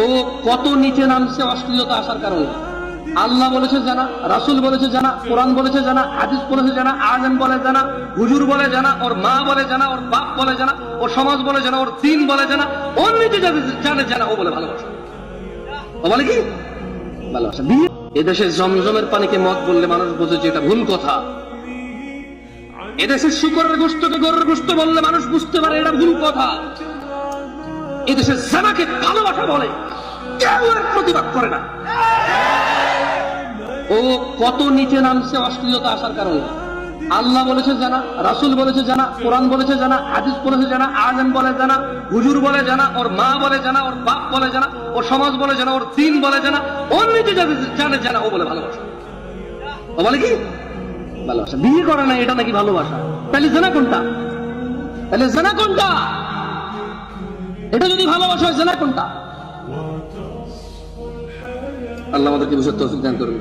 ও কত নিচে নামছে অশ্লীলতা আসার কারণে। আল্লাহ বলেছে জানা, রাসূল বলেছে জানা, কোরআন বলেছে জানা, হাদিস বলেছে জানা, আলেম বলে জানা, হুজুর বলে জানা, ওর মা বলে জানা, ওর বাপ বলে জানা, ওর সমাজ বলে জানা, ওর দিন বলে জানা, ওর নিজে জানে জানা, ও বলে ভালোবাসা। ও বলে কি ভালোবাসা। বিয়ে এদেশে জমজমের পানিকে মদ বললে মানুষ বোঝে যে এটা ভুল কথা। এদেশের শুকরের গোশতকে গরুর গোশত বললে মানুষ বুঝতে পারে এটা ভুল কথা। এদেশে জানাকে ভালোবাসা বলে, কেউ এর প্রতিবাদ করে না। ও কত নিচে নামছে অশ্লীলতা আসার কারণে। আল্লাহ বলেছে জানা, রাসূল বলেছে জানা, কোরআন বলেছে জানা, হাদিস বলেছে জানা, আলেম বলে জানা, হুজুর বলে জানা, ওর মা বলে জানা, ওর বাপ বলে জানা, ওর সমাজ বলে জানা, ওর দিন বলে জানা, ওর নিজে জানে জানা, ও বলে ভালোবাসা। ও বলে কি ভালোবাসা। বিয়ে করে না এটা নাকি ভালোবাসা? তাহলে জানা কোনটা? তাহলে জানা কোনটা? এটা যদি ভালোবাসা হয়, জানা কোনটা? আল্লাহ আমাদেরকে বুঝার তৌফিক দান করুন।